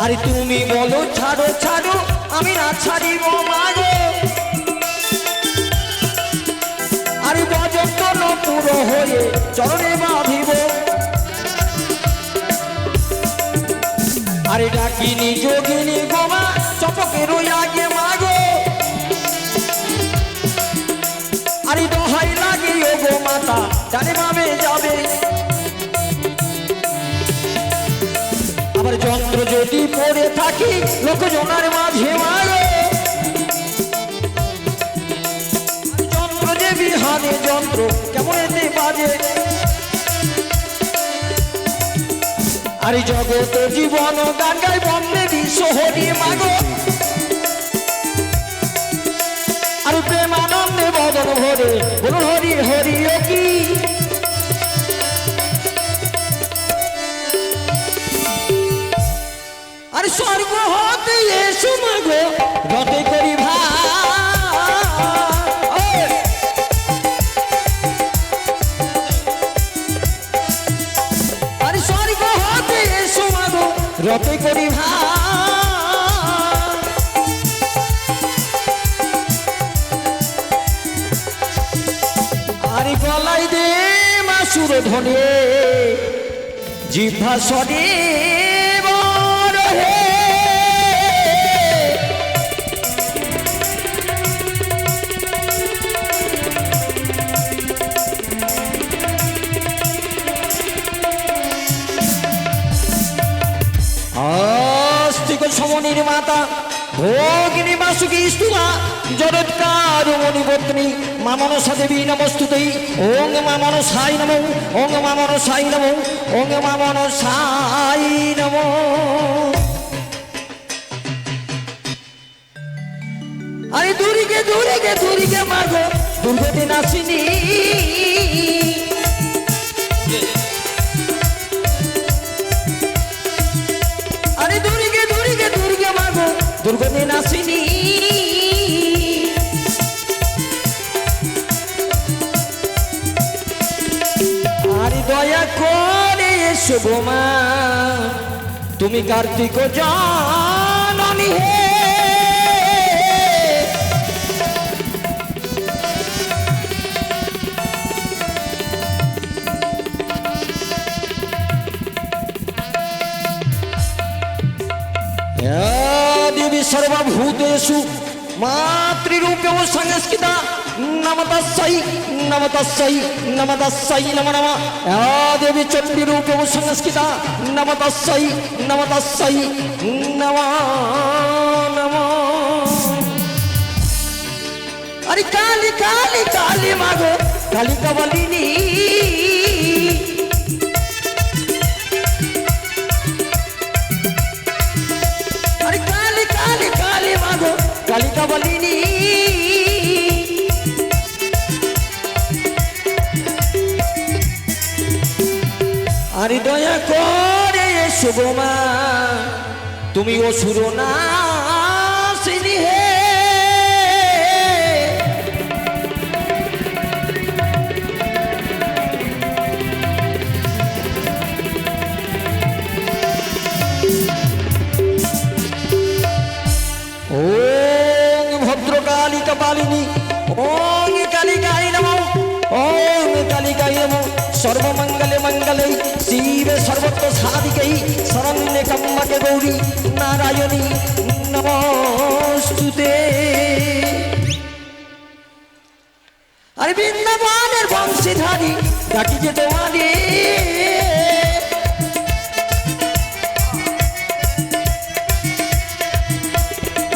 আরে তুমি বলো ছাড়ো ছাড়ো আমি না ছাড়িব মাগো আরে যতন পুরো হয়ে চরণে বাঁধিব আরে ডাকিনি যোগিনী গোমা চপকের আগে মাগো আরে দোহাই লাগে ও গো মাতা ডানে বামে যাবে আবার যন্ত্র যদি পড়ে থাকি লোকজনের মাঝে মাগো যন্ত্র যে বিহানে যন্ত্র কেমন এতে বাজে আরে জগত জীবন গান গাই বন্দে বিশ্ব হরি মাগো আরে প্রেমানন্দে বদন ভরে বলুন হরি হরি ও কি আরে স্বর্গ হতে এসো মাগো রতে করি আরে স্বর্গ হতে এসো মাগো রতে করি আরে গলাই দে মাসুর ধনে জিহ্বা সদে সমনির মাতা ভোগিনী বাসুকি স্তুলা জগৎকার মণিপত্নী মা মনসা দেবী নমস্তুতেই ওং মা মনসাই নমঃ ওং মা মনসাই নমঃ ওং মা মনসাই নমঃ আরে দূরিকে দূরিকে দূরিকে মাগো দুর্গতি নাসিনী আরে দূরিকে দূরিকে দূরিকে মাগো দুর্গতি নাসিনী আরে দয়া করে এসো গো মা তুমি কার্তিক জাননী হে देवी सर्वभूतेषु मातृरूपे संस्कृता नमतस्यै नमतस्यै नमतस्यै नमो नमः देवी चण्डीरूपे संस्कृता नमतस्यै नमतस्यै नमो नमः अरे काली काली काली मागो काली कवलिनी কালিকা বলিনি আরে দয়া করে এসো গো মা তুমি অসুর নাশিনী হে काली कपालिनी ओम कालिकाय नमः ओम कालिकाय नमः सर्वमंगले मंगले शिवे सर्वत्र साधिकै शरण्ये त्र्यंबके गौरी नारायणी नमोस्तुते अरे बृंदाबনের বংশীধারী ডাকি যে তোমারে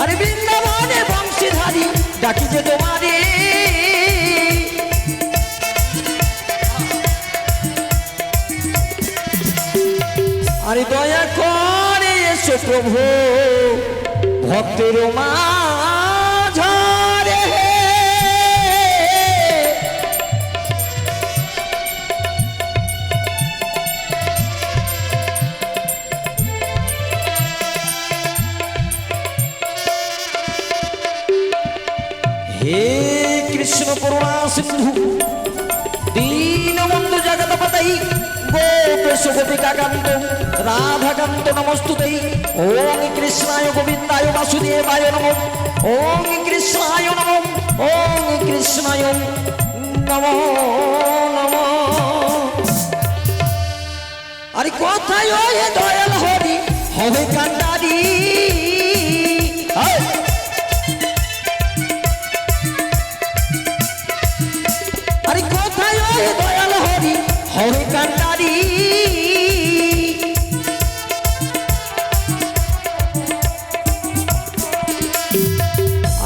अरे বৃন্দাবনের বংশীধারী ডাকি যে তোমারে আরে দয়া করে এসো প্রভু ভক্তের মাঝারে हे कृष्ण करुणा सिंधु दीनबंधु जगतपतई गोपेश गोपिका कांत राधा कांत नमस्तुते ओम कृष्णाय गोविंदाय वासुदेवाय नमः ओम कृष्णाय नमः ओम कृष्णाय नमः नमः अरे कोथाय हे दयाल हरि হবে কান্ডারি। আরে কোথায় ওই দয়াল হরি হবে কান্ডারি।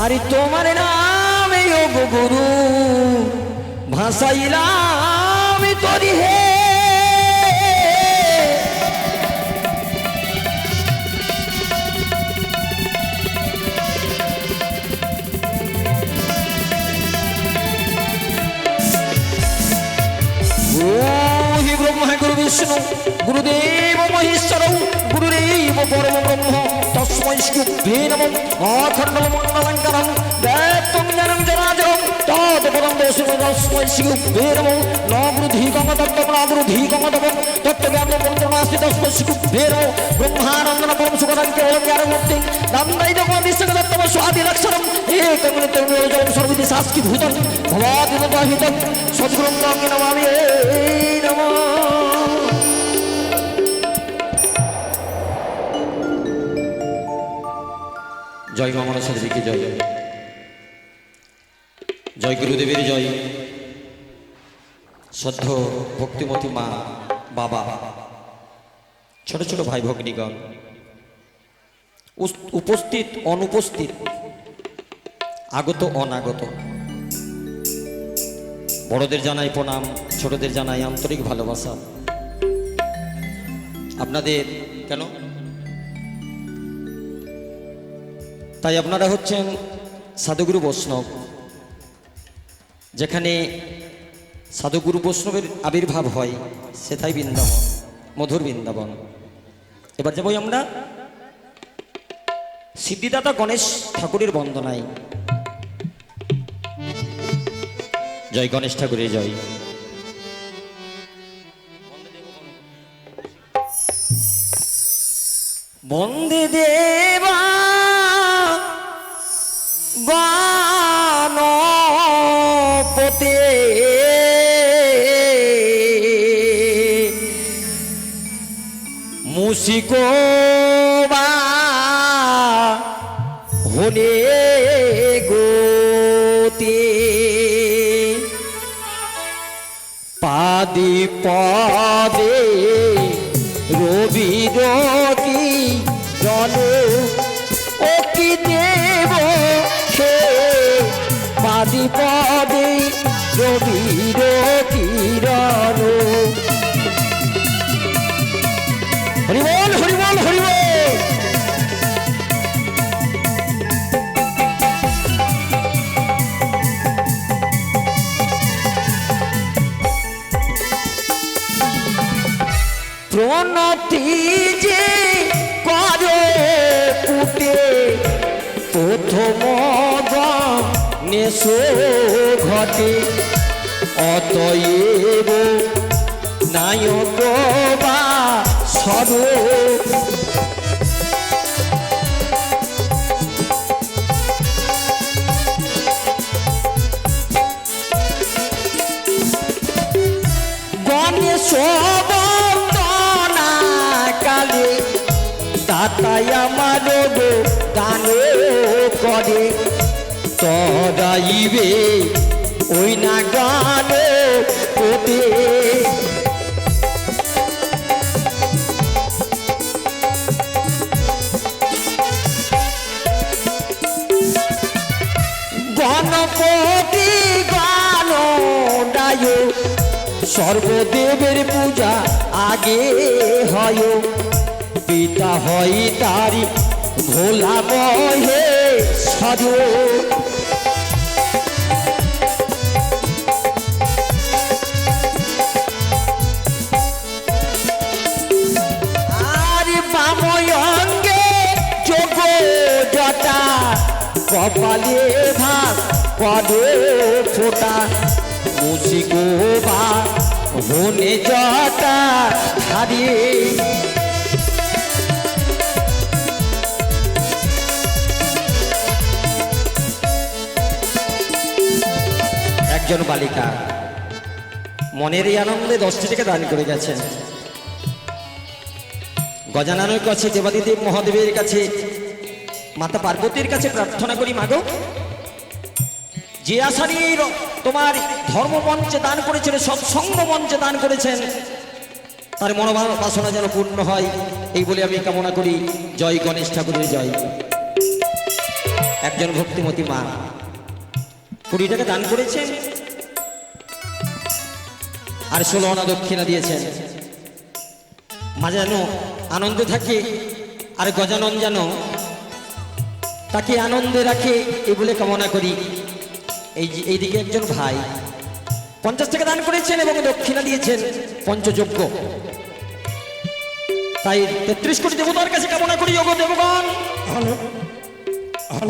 আরে তোমার নামে ও গুরু ভাসাইলাম তরি হে। ব্রহ্মা গুরু বিষ্ণু গুরুদেব মহেশ্বর গুরুদেব পরম ব্রহ্ম তস্मै শ্রী নমঃ। অখণ্ডল মণ্ডলাঙ্কারং ব্যক্তং জ্ঞানং জনার্দনং তৎপদং দর্শनं তস্मै শ্রী নমঃ। ন বৃদ্ধিকং তত্ত্বং ন বৃদ্ধিকং তত্ত্বজ্ঞাनं মন্ত্রণাস্তি তস্मै শ্রী নমঃ। ব্রহ্মানন্দং পরম সুখদং কেবলং জ্ঞানমূর্তিং দান্দাইদং বিশ্বগতত্তম স্বাদিলক্ষণং একং নিত্যং নিরঞ্জনং সর্ববিধি সাংস্কৃতিভূতং ভবাদিনদাহিতং সদ্গুরুং তং নমামি নমঃ। জয় মা মনসা দেবীকে জয়, জয় গুরুদেবের জয়। শ্রদ্ধ ভক্তিমতী মা, বাবা, ছোট ছোট ভাই ভগ্নীগণ, উপস্থিত অনুপস্থিত, আগত অনাগত, বড়দের জানাই প্রণাম, ছোটদের জানাই আন্তরিক ভালোবাসা। আপনাদের কেন তাই আপনারা হচ্ছেন সাধুগুরু বৈষ্ণব। যেখানে সাধুগুরু বৈষ্ণবের আবির্ভাব হয় সেটাই বৃন্দাবন, মধুর বৃন্দাবন। এবার যাবো আমরা সিদ্ধিদাতা গণেশ ঠাকুরের বন্দনায়। জয় গণেশ ঠাকুরের জয়। বন্দে দেবা গণপতে মুসিকো বা হলে গোতে পাদি পদে রবি রকি জন ও কি দেব সে পাদি পদে রবি রকি রন। হরিবল হরিবল হরিবল। প্রণতি যে করে পুটে প্রথম নেশো ঘটে অতএব নায়ক বা সরো গণেশ কালে দাতাই আমার দান করে তরাইবে ওই না গান ওতে গণপতি গান ডায় সর্বদেবের পূজা আগে হয় পিতা হয় তারি ভোলা মহে সাজো আর বাময়ঙ্গে যোগ জটা কপালে ভাস পদে ফোটা মুসিকো বা হনে জটা হারিয়ে একজন বালিকা মনের এই আনন্দে 10টি টাকা দান করে গেছেন। গজাননের কাছে, দেবাদিদেব মহাদেবের কাছে, মাতা পার্বতীর কাছে প্রার্থনা করি, মাগো যে আশা নিয়ে তোমার ধর্মমঞ্চে দান করেছেন, সৎসঙ্গ মঞ্চে দান করেছেন, তার মনোবাসনা যেন পূর্ণ হয়, এই বলে আমি কামনা করি। জয় গণেশ ঠাকুরের জয়। একজন ভক্তিমতী মা 20 টাকা দান করেছেন আর 16 আনা দক্ষিণা দিয়েছেন। মা যেন আনন্দে থাকে আর গজানন যেন তাকে আনন্দে রাখে, এই বলে কামনা করি। এইদিকে একজন ভাই 50 টাকা দান করেছেন এবং দক্ষিণা দিয়েছেন পঞ্চযজ্ঞ। তাই 33 কোটি দেবতার কাছে কামনা করি, ওগো দেবগণ,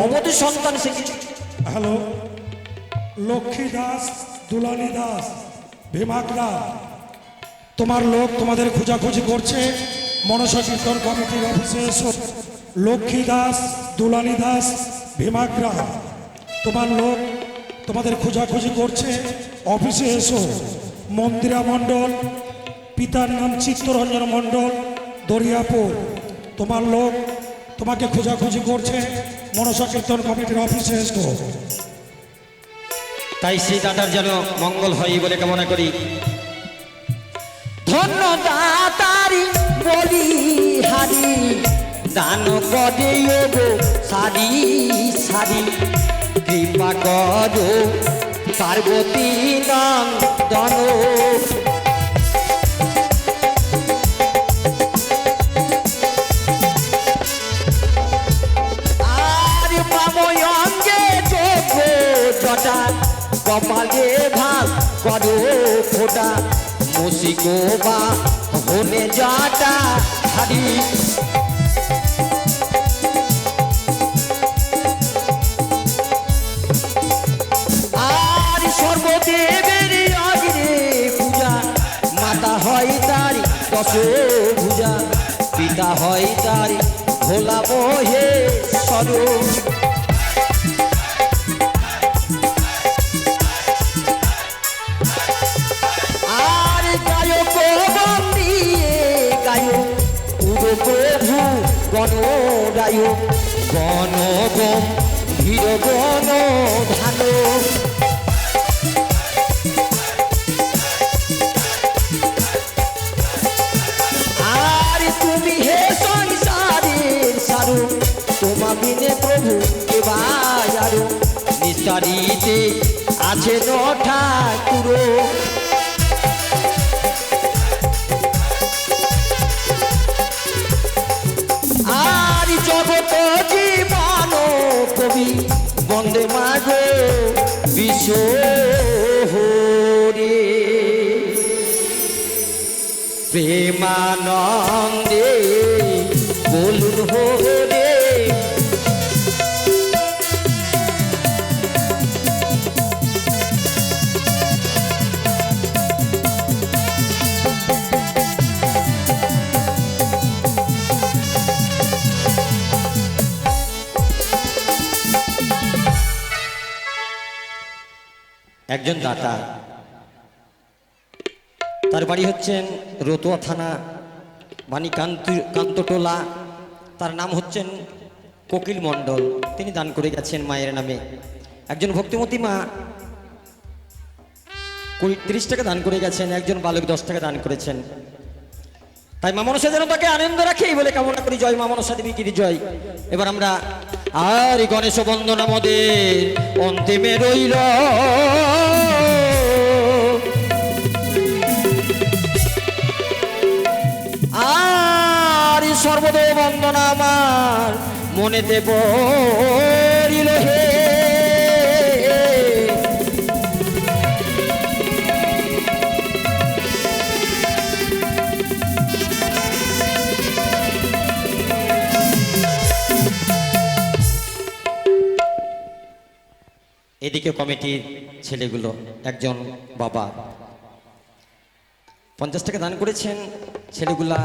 অবধি সন্তান শিখেছি। হ্যালো, লক্ষ্মী দাস, দুলালী দাস, ভীমাকড়া, তোমার লোক তোমাদের খোঁজাখুঁজি করছে, মনসা কীর্তন কমিটির অফিসে এসো। লক্ষ্মী দাস, দুলালী দাস, ভীমাকড়া, তোমার লোক তোমাদের খোঁজাখুঁজি করছে, অফিসে এসো। মন্দিরা মণ্ডল, পিতার নাম চিত্তরঞ্জন মণ্ডল, দরিয়াপুর, তোমার লোক তোমাকে খোঁজাখুঁজি করছে, মনসা কীর্তন কমিটির অফিসে এসো। তাই সেই দাদার যেন মঙ্গল হয় বলে কামনা করি। ধন্য দাতারি বলি হারি, দান করে গো সারি সারি, কৃপা করো পার্বতী নন্দন। আর মাময় অঙ্গে যোগ্য জটা, কপালে ভাস করো ফোটা, মুসিকো বা হনে যাটা হারি। আর সর্বদেবের আগে পূজা, মাতা হয় তারি 10 ভুজা, পিতা হয় তারি ভোলা বহে স্বরূপ। আর গায়ক বন্দিয়ে গায়ক পুরো প্রভু গণরায়, গণ গম্ভীর গণ ধান। আর তুমি হে সংসারের সারু, তোমা বিনে প্রভু এবার আরো, নিস্তারিতে আছে ঠাকুর। আর জগত জীবন কবি বন্দে মাগো বিশ্ব হরে, প্রেমানন্দে বলুন হরে। একজন দাতা, তার বাড়ি হচ্ছেন রতুয়া থানা কান্তটোলা, তার নাম হচ্ছেন কোকিল মণ্ডল। তিনি দান করে গেছেন মায়ের নামে। একজন ভক্তিমতী মা 30 টাকা দান করে গেছেন, একজন বালক 10 টাকা দান করেছেন। তাই মা মনসা যেন তাকে আনন্দ রাখে বলে কামনা করি। জয় মা মনসা দেবী কি জয়। এবার আমরা আর গণেশ বন্দন আমাদের অন্তিমে রইল, আর সর্বদেব বন্দনা আমার মনেতে পড়িল হে। এদিকে কমিটির ছেলেগুলো, একজন বাবা 50 টাকা দান করেছেন, ছেলেগুলা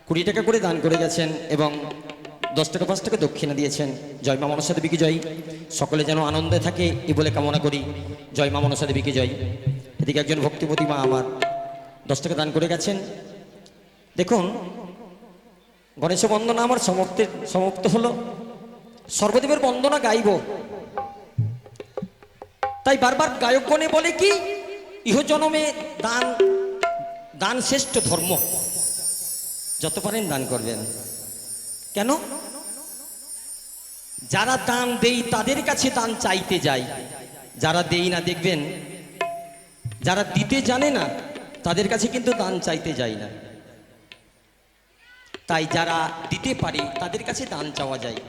20 টাকা করে দান করে গেছেন এবং 10 টাকা 5 টাকা দক্ষিণা দিয়েছেন। জয় মা মনসা দেবী কি জয়। সকলে যেন আনন্দে থাকে এই বলে কামনা করি। জয় মা মনসা দেবী কি জয়। এদিকে একজন ভক্তিমতী মা আমার 10 টাকা দান করে গেছেন। দেখুন গণেশ বন্দনা আমার সমাপ্ত হলো। সর্বদেবের বন্দনা গাইব, তাই বারবার গায়কগণে বলে কি ইহজনমে দান, দান শ্রেষ্ঠ ধর্ম, যত পারেন দান করবেন। কেন? যারা দান দেই তাদের কাছে দান চাইতে যাই, যারা দেই না দেখবেন, যারা দিতে জানে না তাদের কাছে কিন্তু দান চাইতে যাই না। তাই যারা দিতে পারে তাদের কাছে দান চাওয়া যায়।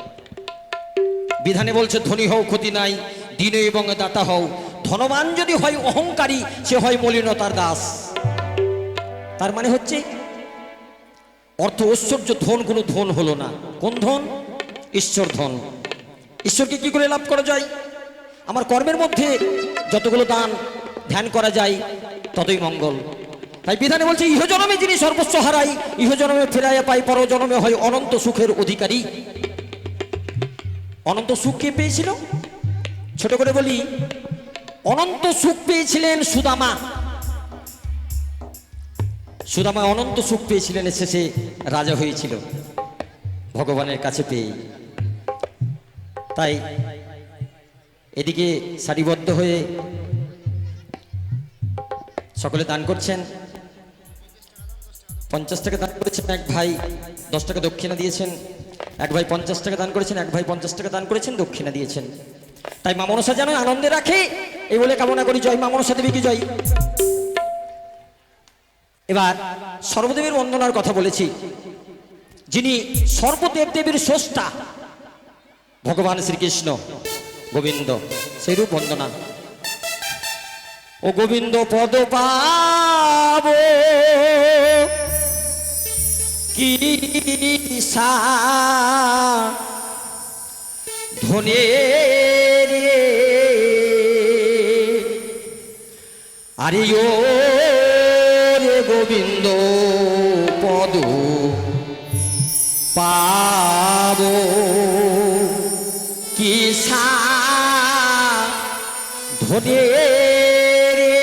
বিধানে বলছে ধনী হও ক্ষতি নাই, দীন এবং দাতা হও। ধনবান যদি হয় অহংকারী, সে হয় মলিনতার দাস। তার মানে হচ্ছে অর্থ ঐশ্বর্য ধন কোনো ধন হলো না। কোন ধন? ঈশ্বর ধন। ঈশ্বরকে কি করে লাভ করা যায়? আমার কর্মের মধ্যে যতগুলো দান ধ্যান করা যায় ততই মঙ্গল। তাই বিধানে বলছে ইহজনমে যিনি সর্বস্ব হারাই, ইহজনমে ফেরাইয়া পাই, পরজনমে হয় অনন্ত সুখের অধিকারী। অনন্ত সুখ কে পেয়েছিল? ছোট করে বলি, অনন্ত সুখ পেয়েছিলেন সুদামা। সুদামা অনন্ত সুখ পেয়েছিলেন, শেষে রাজা হয়েছিল ভগবানের কাছে পেয়ে। তাই এদিকে সারিবদ্ধ হয়ে সকলে দান করছেন। 50 টাকা দান করেছেন এক ভাই, 10 টাকা দক্ষিণা দিয়েছেন এক ভাই, 50 টাকা দান করেছেন এক ভাই, 50 টাকা দান করেছেন, দক্ষিণা দিয়েছেন। তাই মা মনসা যেন আনন্দে রাখে এই বলে কামনা করি। জয় মা মনসা দেবী কি জয়। এবার সর্বদেবের বন্দনার কথা বলেছি, যিনি সর্বদেব দেবীর স্রষ্টা ভগবান শ্রীকৃষ্ণ গোবিন্দ, সেইরূপ বন্দনা। ও গোবিন্দ পদ পাব কি ধনে রে, আরে ও রে গোবিন্দ পদ পাব কি ধনে রে,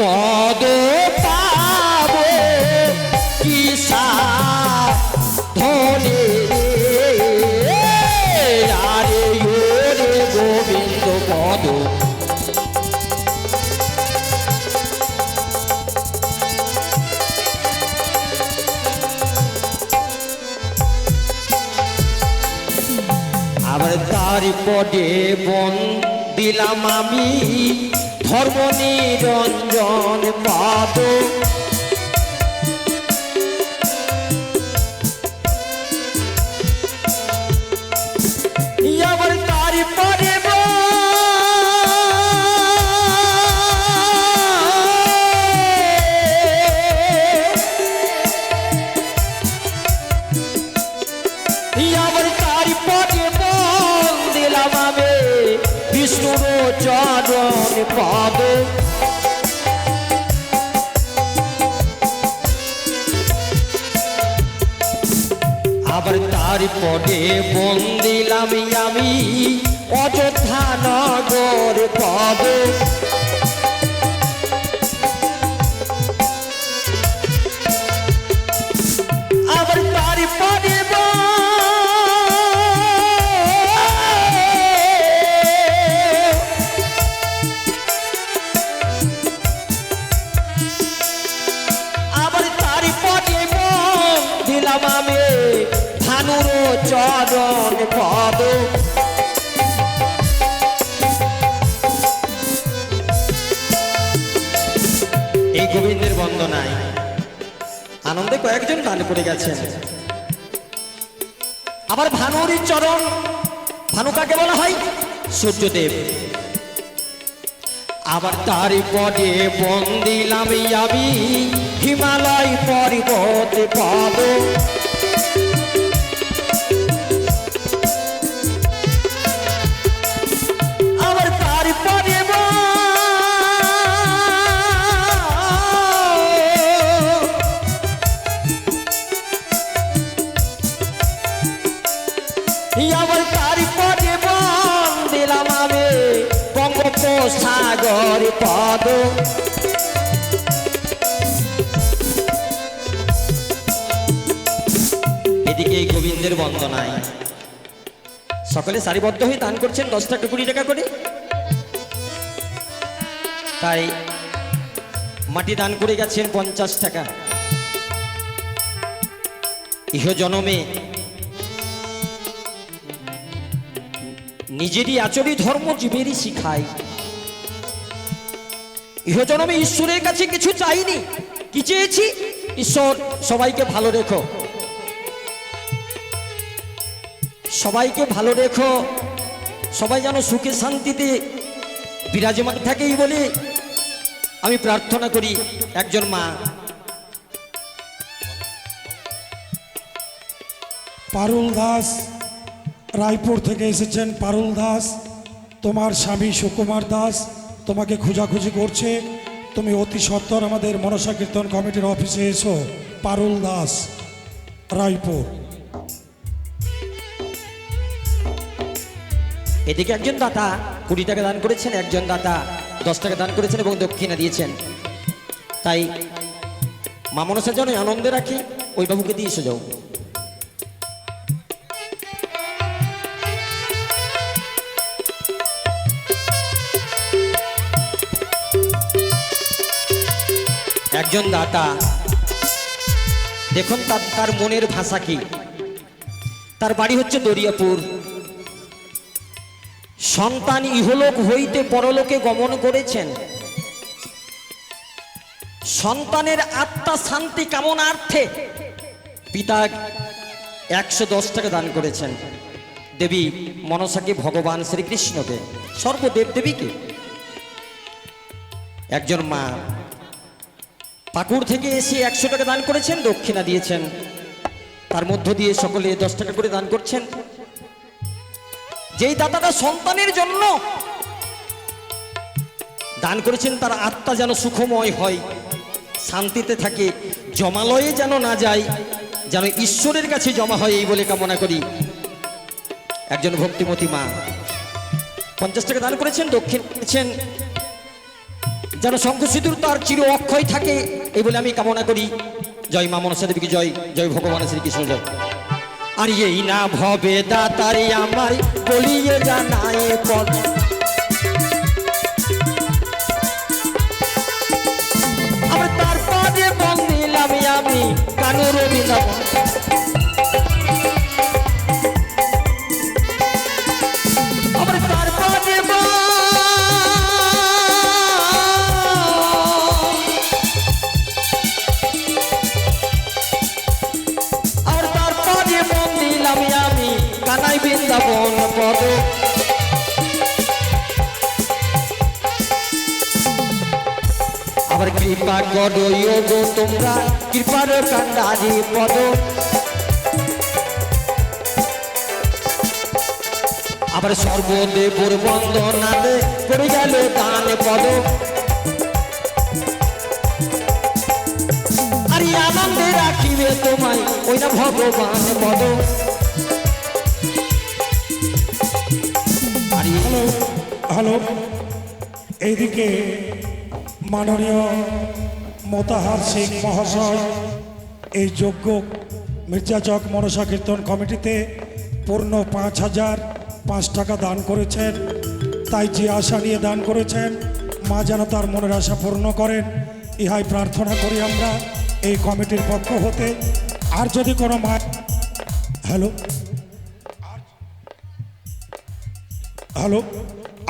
পদ পাব কি ধনে রে, আরে ও রে গোবিন্দ পদ আবার তার পদে বন দিলাম আমি ধর্ম নিরঞ্জন পাদ, আবার তার পদে আবার তার পদে দিলাম আমি বিষ্ণুর চরণ পাদ, আবার তার পদে বন্দিলাম আমি অযোধ্যা নগর পদ, আবার তার পদে দিলাম আমি ভানুর চরণ পদ, এই গোবিন্দের বন্দনায় আনন্দে কয়েকজন দান করে গেছেন। আবার ভানুর চরণ, ভানু কাকে বলা হয়? সূর্যদেব। আবার তার পদে বন্দিলাম আমি হিমালয় পর্বত পদ, আবার তার পদে আবার তার পদে বন্দিলাম আমি বঙ্গোপসাগর পদ, গোবিন্দের বন্দনায় সকলে সারিবদ্ধ হয়ে দান করছেন 10 টাকা 20 টাকা করে। তাই মাটি দান করে গেছেন 50 টাকা। ইহ জনমে নিজেরই আচরি ধর্ম জীবেরই শিখায়। ইহ জনমে ঈশ্বরের কাছে কিছু চাইনি, কি চেয়েছি? ঈশ্বর সবাইকে ভালো রেখো, সবাইকে ভালো রেখো, সবাই যেন সুখে শান্তিতে বিরাজমান থাকেই বলে আমি প্রার্থনা করি। একজন মা পারুল দাস রায়পুর থেকে এসেছেন। পারুল দাস, তোমার স্বামী সুকুমার দাস তোমাকে খোঁজাখুঁজি করছে, তুমি অতি সত্বর আমাদের মনসা কীর্তন কমিটির অফিসে এসো। পারুল দাস, রায়পুর। এদিকে একজন দাতা 20 টাকা দান করেছেন, একজন দাতা 10 টাকা দান করেছেন এবং দক্ষিণা দিয়েছেন। তাই মা মনসার জন্য আনন্দে রাখি, ওই বাবুকে দিয়ে এসে যাও। একজন দাতা দেখুন তার মনের ভাষা কি। তার বাড়ি হচ্ছে দরিয়াপুর। সন্তান ইহলোক হইতে পরলোকে গমন করেছেন। সন্তানের আত্মা শান্তি কামনার্থে পিতা 110 টাকা দান করেছেন। দেবী মনসাকে, ভগবান শ্রীকৃষ্ণকে, সর্বদেব দেবীকে। একজন মা পাকুড় থেকে এসে 100 টাকা দান করেছেন, দক্ষিণা দিয়েছেন। তার মধ্য দিয়ে সকলে 10 টাকা করে দান করছেন। যেই দাতাটা সন্তানের জন্য দান করেছেন, তার আত্মা যেন সুখময় হয়, শান্তিতে থাকে, জমালয়ে যেন না যায়, যেন ঈশ্বরের কাছে জমা হয়, এই বলে কামনা করি। একজন ভক্তিমতী মা 50 টাকা দান করেছেন, দক্ষিণ করেছেন, যেন শঙ্খ সিঁদুর তার চির অক্ষয় থাকে, এই বলে আমি কামনা করি। জয় মা মনসা দেবীকে জয়, জয় ভগবান শ্রীকৃষ্ণ জয়। আর এই না ভবে দাতারে আমার বলিয়ে জানায় পদ, আমার তারপরে বন্দিলাম আমি কানুর দিলাম। আমার তারপরে কানাই বৃন্দাবন পদ। আবার কৃপা করো গো তোমরা কৃপার কান্ডারি পদ। আবার সর্বদেবর বন্দনাতে করে গেল দান পদ। আর আনন্দে রাখিবে তোমায় ওই না ভগবান পদ। হ্যালো হ্যালো, এইদিকে মাননীয় মোতাহার সিং মহাশয় এই যোগ্য মির্জাচক মনসা কীর্তন কমিটিতে পূর্ণ 5005 টাকা দান করেছেন। তাই যে আশা নিয়ে দান করেছেন, মা যেন তার মনের আশা পূর্ণ করেন, ইহাই প্রার্থনা করি আমরা এই কমিটির পক্ষ হতে। আর যদি কোনো মা হ্যালো হ্যালো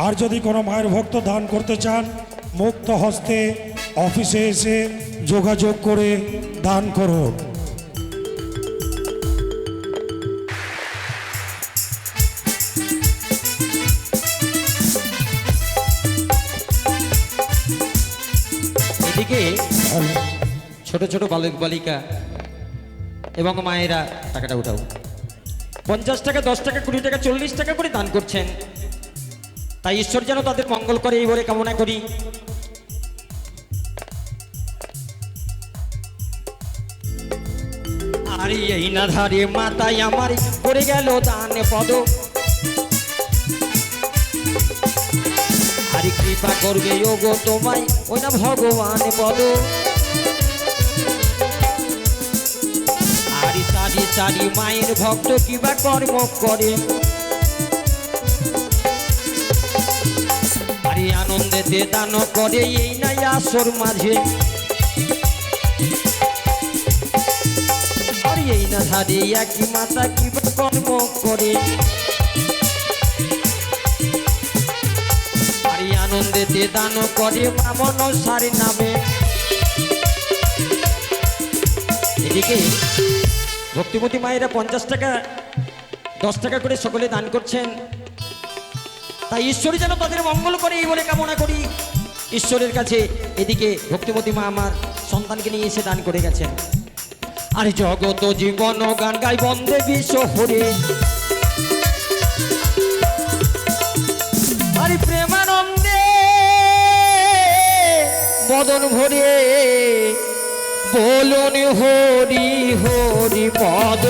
আর যদি কোনো মায়ের ভক্ত দান করতে চান, মুক্ত হস্তে অফিসে এসে যোগাযোগ করে দান করুন। এদিকে ছোট ছোট বালক বালিকা এবং মায়েরা টাকাটা উঠাও। 50 টাকা, 10 টাকা, 20 টাকা, 40 টাকা করে দান করছেন। তাই ঈশ্বর যেন তাদের মঙ্গল করে, এই বলে কামনা করি। আর এই না ধারে মাতায় আমার করে গেল দান পদ। আর কৃপা করবে গো তোমায় ওই না ভগবান পদ। আর সারি সারি মায়ের ভক্ত কিবা কর্ম করে, আরে আনন্দেতে দান করে এই নাই আসর মাঝে, আর এই না সারি একই মাতা কিবা কর্ম করে, আর আনন্দেতে দান করে মামন সারি নামে। এদিকে ভক্তিমতী মায়েরা 50 টাকা 10 টাকা করে সকলে দান করছেন, তাই ঈশ্বরই যেন তাদের মঙ্গল করে এই বলে কামনা করি ঈশ্বরের কাছে। এদিকে ভক্তিমতী মা আমার সন্তানকে নিয়ে এসে দান করে গেছেন। আরে জগত জীবন গান গাই বন্দে বিশ্ব হরে, আরে প্রেমানন্দে বদন ভরে বলুন হরি হরি পদ